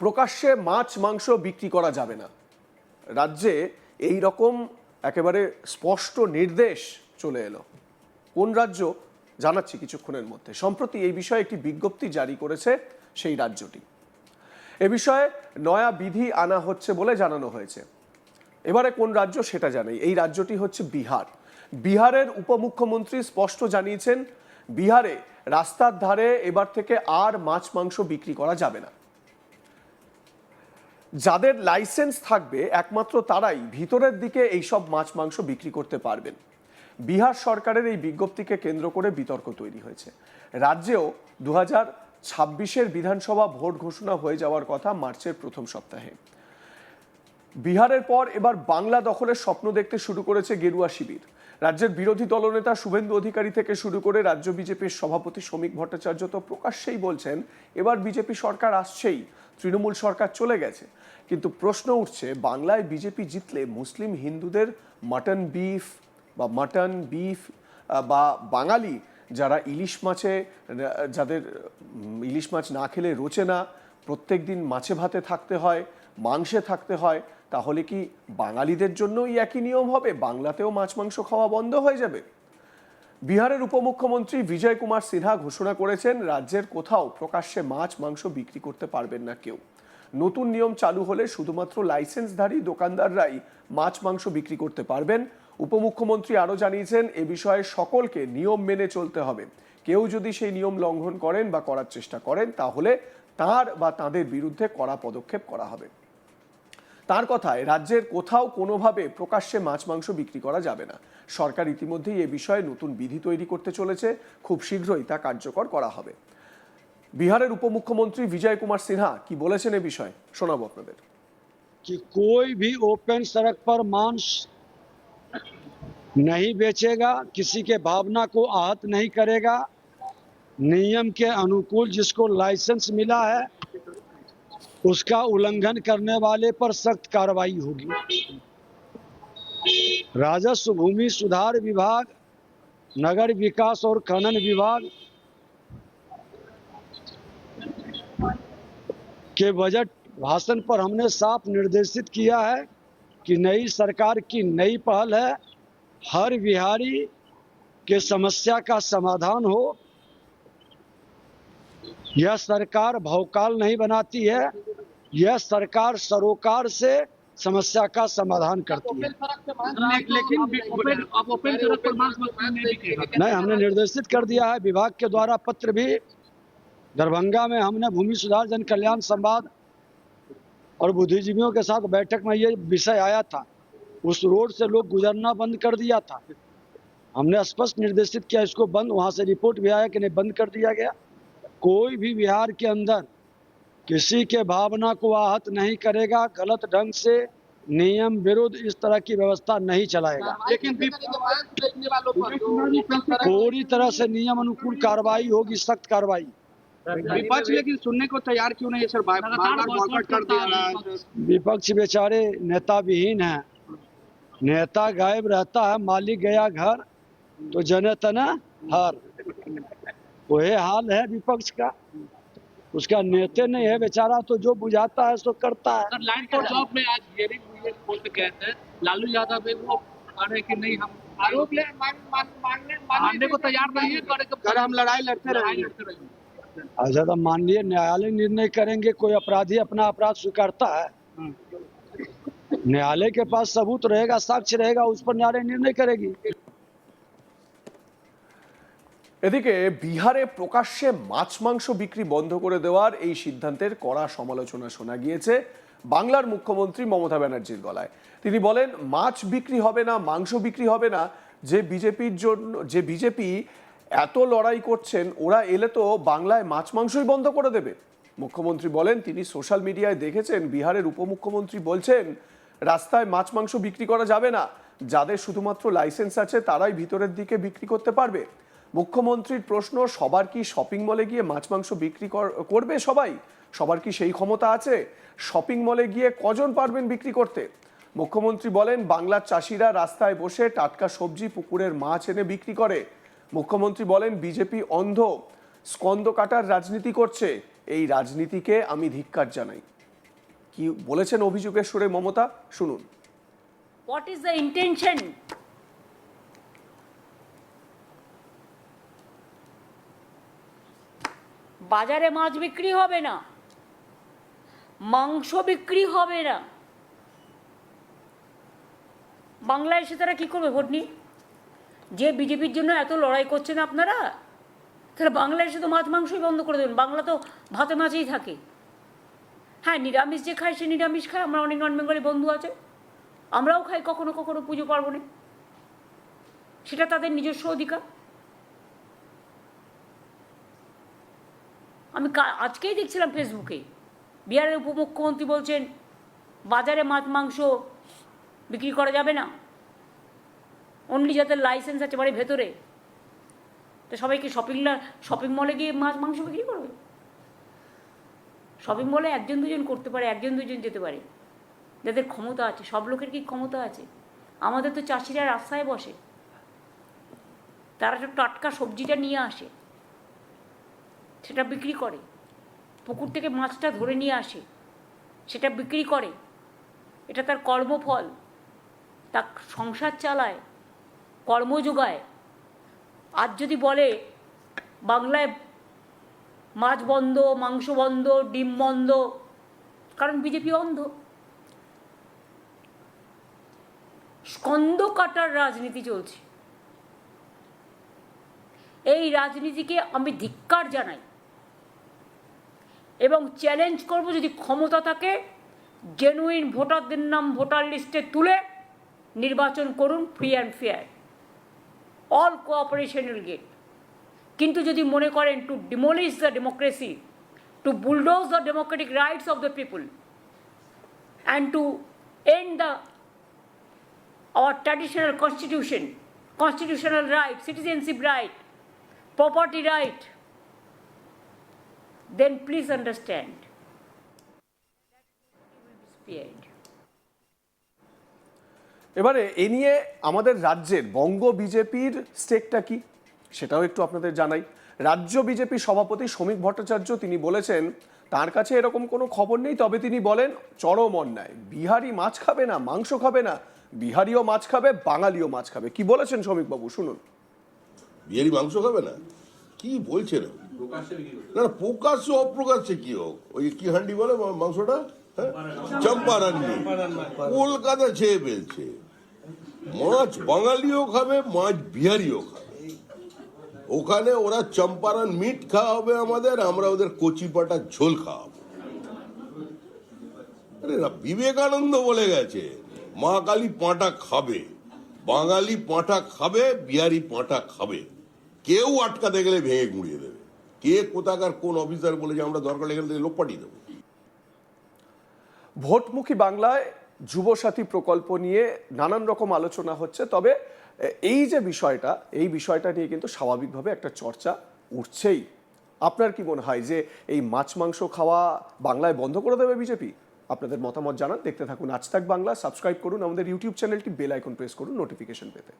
প্রকাশ্যে মাছ মাংস বিক্রি করা যাবে না। রাজ্যে এই রকম একেবারে স্পষ্ট নির্দেশ চলে এলো। কোন রাজ্য জানাচ্ছি কিছুক্ষণের মধ্যে। সম্প্রতি এই বিষয়ে একটি বিজ্ঞপ্তি জারি করেছে সেই রাজ্যটি। এ বিষয়ে নয়া বিধি আনা হচ্ছে বলে জানানো হয়েছে। এবারে কোন রাজ্য সেটা জানাই। এই রাজ্যটি হচ্ছে বিহার। বিহারের উপমুখ্যমন্ত্রী স্পষ্ট জানিয়েছেন, বিহারে রাস্তার ধারে এবার থেকে আর মাছ মাংস বিক্রি করা যাবে না। যাদের লাইসেন্স থাকবে একমাত্র তারাই ভিতরের দিকে এইসব মাছ মাংস বিক্রি করতে পারবেন। বিহার সরকারের এই বিজ্ঞপ্তিকে কেন্দ্র করে বিতর্ক তৈরি হয়েছে। রাজ্যেও 2026-এর বিধানসভা ভোট ঘোষণা হয়ে যাওয়ার কথা মার্চের প্রথম সপ্তাহে। বিহারের পর এবার বাংলা দখলের স্বপ্ন দেখতে শুরু করেছে গেরুয়া শিবির। রাজ্যের বিরোধী দলনেতা শুভেন্দু অধিকারী থেকে শুরু করে রাজ্য বিজেপির সভাপতি শ্রমিক ভট্টাচার্য তো প্রকাশ্যেই বলছেন এবার বিজেপি সরকার আসছেই, তৃণমূল সরকার চলে গেছে। কিন্তু প্রশ্ন উঠছে, বাংলায় বিজেপি জিতলে মুসলিম হিন্দুদের মাটন বিফ বা বাঙালি যারা যাদের ইলিশ মাছ না খেলে রোচে না, প্রত্যেক দিন মাছে ভাতে থাকতে হয়, মাংসে থাকতে হয়, তাহলে কি বাঙালিদের জন্যই একই নিয়ম হবে? বাংলাতেও মাছ মাংস খাওয়া বন্ধ হয়ে যাবে? বিহারের উপমুখ্যমন্ত্রী বিজয় কুমার সিনহা ঘোষণা করেছেন, রাজ্যের কোথাও প্রকাশ্যে মাছ মাংস বিক্রি করতে পারবেন না কেউ। নতুন নিয়ম চালু হলে শুধুমাত্র লাইসেন্সধারী দোকানদাররাই মাছ মাংস বিক্রি করতে পারবেন। উপমুখ্যমন্ত্রী আরও জানিয়েছেন, এ বিষয়ে সকলকে নিয়ম মেনে চলতে হবে। কেউ যদি সেই নিয়ম লঙ্ঘন করেন বা করার চেষ্টা করেন, তাহলে তার বা তাদের বিরুদ্ধে কড়া পদক্ষেপ করা হবে। তার কথায়, রাজ্যের কোথাও কোনোভাবে প্রকাশ্যে মাছ মাংস বিক্রি করা যাবে না। সরকার ইতিমধ্যেই এ বিষয়ে নতুন বিধি তৈরি করতে চলেছে, খুব শীঘ্রই তা কার্যকর করা হবে। বিহারের উপমুখ্যমন্ত্রী বিজয় কুমার সিনহা কি বলেছেন এ বিষয়ে শোনাবো আপনাদের। कि कोई भी ओपन सड़क पर मांस नहीं बेचेगा, किसी के भावना को आहत नहीं करेगा, नियम के अनुकूल जिसको लाइसेंस मिला है उसका उल्लंघन करने वाले पर सख्त कार्रवाई होगी। राजस्व, भूमि सुधार विभाग, नगर विकास और खनन विभाग के बजट भाषण पर हमने साफ निर्देशित किया है कि नई सरकार की नई पहल है, हर बिहारी के समस्या का समाधान हो। यह सरकार भौकाल नहीं बनाती है, यह सरकार सरोकार से समस्या का समाधान करती है। लेकिन अब ओपन सड़क पर मांस नहीं बिकेगा। नहीं, हमने निर्देशित कर दिया है। विभाग के द्वारा पत्र भी, दरभंगा में हमने भूमि सुधार जन कल्याण संवाद और बुद्धिजीवियों के साथ बैठक में ये विषय आया था। उस रोड से लोग गुजरना बंद कर दिया था। हमने स्पष्ट निर्देशित किया इसको बंद, वहां से रिपोर्ट भी आया कि नहीं, बंद कर दिया गया। कोई भी बिहार के अंदर किसी के भावना को आहत नहीं करेगा, गलत ढंग से नियम विरुद्ध इस तरह की व्यवस्था नहीं चलाएगा। लेकिन पूरी तरह से नियम अनुकूल कार्रवाई होगी, सख्त कार्रवाई। विपक्ष लेकिन सुनने को तैयार क्यों नहीं है सर? बार बार बॉयकॉट कर दिया रहा है। विपक्ष बेचारे नेता विहीन है, नेता गायब रहता है, मालिक गया घर तो जने तना हार। वही हाल है विपक्ष का, उसका नेता नहीं है बेचारा, तो जो बुझाता है सो करता है। सर, लाइन फॉर जॉब में आज हियरिंग हुई है, कोर्ट में कहते हैं लालू यादव है वो माने कि नहीं, हम आरोप मानने को तैयार नहीं है, कर हम लड़ाई लड़ते रहेंगे। अच्छा, तो माननीय न्यायालय निर्णय करेंगे। कोई अपराधी अपना अपराध स्वीकारता है, न्यायालय के पास सबूत रहेगा, साक्ष्य रहेगा, उस पर न्यायालय निर्णय करेगी। এদিকে বিহারে প্রকাশ্যে মাছ মাংস বিক্রি বন্ধ করে দেওয়ার এই সিদ্ধান্তের কড়া সমালোচনা শোনা গিয়েছে বাংলার মুখ্যমন্ত্রী মমতা ব্যানার্জির গলায়। তিনি বলেন, মাছ বিক্রি হবে না, মাংস বিক্রি হবে না, যে বিজেপি এত লড়াই করছেন, ওরা এলে তো বাংলায় মাছ মাংসই বন্ধ করে দেবে। মুখ্যমন্ত্রী বলেন, তিনি সোশ্যাল মিডিয়ায় দেখেছেন বিহারের উপমুখ্যমন্ত্রী বলছেন রাস্তায় মাছ মাংস বিক্রি করা যাবে না, যাদের শুধুমাত্র লাইসেন্স আছে তারাই ভিতরের দিকে বিক্রি করতে পারবে। মুখ্যমন্ত্রীর প্রশ্ন, সবার কি শপিং মলে গিয়ে মাছ মাংস বিক্রি করবে? সবার কি সেই ক্ষমতা আছে? শপিং মলে গিয়ে কজন পারবেন বিক্রি করতে? মুখ্যমন্ত্রী বলেন, বাংলার চাষিরা রাস্তায় বসে টাটকা সবজি, পুকুরের মাছ এনে বিক্রি করে। মুখ্যমন্ত্রী বলেন, বিজেপি অন্ধ, স্কন্দ কাটার রাজনীতি করছে, এই রাজনীতিকে আমি ধিক্কার জানাই। কি বলেছেন অভিযোগের সুরে মমতা, শুনুন। What is the intention? বাজারে মাছ বিক্রি হবে না, মাংস বিক্রি হবে না, বাংলায় এসে তারা কি করবে ভোট নিয়ে? যে বিজেপির জন্য এত লড়াই করছেন আপনারা, তাহলে বাংলায় এসে তো মাছ মাংসই বন্ধ করে দেবেন। বাংলা তো ভাতে মাছেই থাকে। হ্যাঁ, নিরামিষ যে খায় সে নিরামিষ খায়, আমরা অনেক নন বেঙ্গলি বন্ধু আছে, আমরাও খাই কখনো কখনো পুজো পার্বণে, সেটা তাদের নিজস্ব অধিকার। আমি আজকেই দেখছিলাম ফেসবুকে, বিহারের উপমুখ্যমন্ত্রী বলছেন বাজারে মাছ মাংস বিক্রি করা যাবে না, অনলি যাদের লাইসেন্স আছে বাড়ির ভেতরে। তো সবাইকে শপিং মলে গিয়ে মাছ মাংস বিক্রি করবে? শপিং মলে একজন দুজন করতে পারে, একজন দুজন যেতে পারে, যাদের ক্ষমতা আছে। সব লোকের কি ক্ষমতা আছে? আমাদের তো চাষিরা রাস্তায় বসে, তারা তো টাটকা সবজিটা নিয়ে আসে, সেটা বিক্রি করে, পুকুর থেকে মাছটা ধরে নিয়ে আসে, সেটা বিক্রি করে, এটা তার কর্মফল, তার সংসার চালায়, কর্ম যোগায়। আজ যদি বলে বাংলায় মাছ বন্ধ, মাংস বন্ধ, ডিম বন্ধ, কারণ বিজেপি অন্ধ। স্কন্দ কাটার রাজনীতি চলছে। এই রাজনীতিকে আমি ধিক্কার জানাই এবং চ্যালেঞ্জ করব, যদি ক্ষমতা থাকে জেনুইন ভোটারদের নাম ভোটার লিস্টে তুলে নির্বাচন করুন, free and fair, all cooperation will get. কিন্তু যদি মনে করেন to demolish the democracy, to bulldoze the democratic rights of the people and to end the our traditional constitution, constitutional right, citizenship right, property right, then please understand that will be spared. এবারে এ নিয়ে আমাদের রাজ্যের বঙ্গ বিজেপির স্টেকটা কি সেটাও একটু আপনাদের জানাই। রাজ্য বিজেপি সভাপতি শ্রমিক ভট্টাচার্য তিনি বলেছেন তার কাছে এরকম কোনো খবর নেই, তবে তিনি বলেন চরম অন্যায়, বিহারি মাছ খাবে না, মাংস খাবে না, বিহারিও মাছ খাবে, বাঙালিও মাছ খাবে। কি বলেছেন শ্রমিক বাবু, শুনুন। বিহারি মাংস খাবে না, কি বলছেন? না না, প্রকাশ্যে অপ্রকাশ্যে কি হোক, ওই কি হান্ডি বলে মাংসটা, হ্যাঁ, চম্পারান, কলকাতা ছেয়ে ফেলছে। মাছ বাঙালিও খাবে, মাছ বিহারিও খাবে। ওখানে ওরা চম্পারান মিট খাওয়াবে আমাদের, আমরা ওদের কচি পাটা ঝোল খাওয়াবো। আরে বিবেকানন্দ বলে গেছে মা কালী পাঁটা খাবে, বাঙালি পাঁটা খাবে, বিহারি পাঁটা খাবে। কেউ আটকাতে গেলে ভেঙে গুঁড়িয়ে দেবে। কে কোথাকার কোন অফিসার বলে যে আমরা দরকার এখান থেকে লোক পাঠিয়ে দেবো। ভোটমুখী বাংলায় যুবসাথী প্রকল্প নিয়ে নানান রকম আলোচনা হচ্ছে, তবে এই যে বিষয়টা, এই বিষয়টা নিয়ে কিন্তু স্বাভাবিকভাবে একটা চর্চা উঠছেই। আপনার কি মনে হয় যে এই মাছ মাংস খাওয়া বাংলায় বন্ধ করে দেবে বিজেপি? আপনাদের মতামত জানান। দেখতে থাকুন আজ তাক বাংলা, সাবস্ক্রাইব করুন আমাদের ইউটিউব চ্যানেলটি, বেল আইকন প্রেস করুন নোটিফিকেশন পেতে।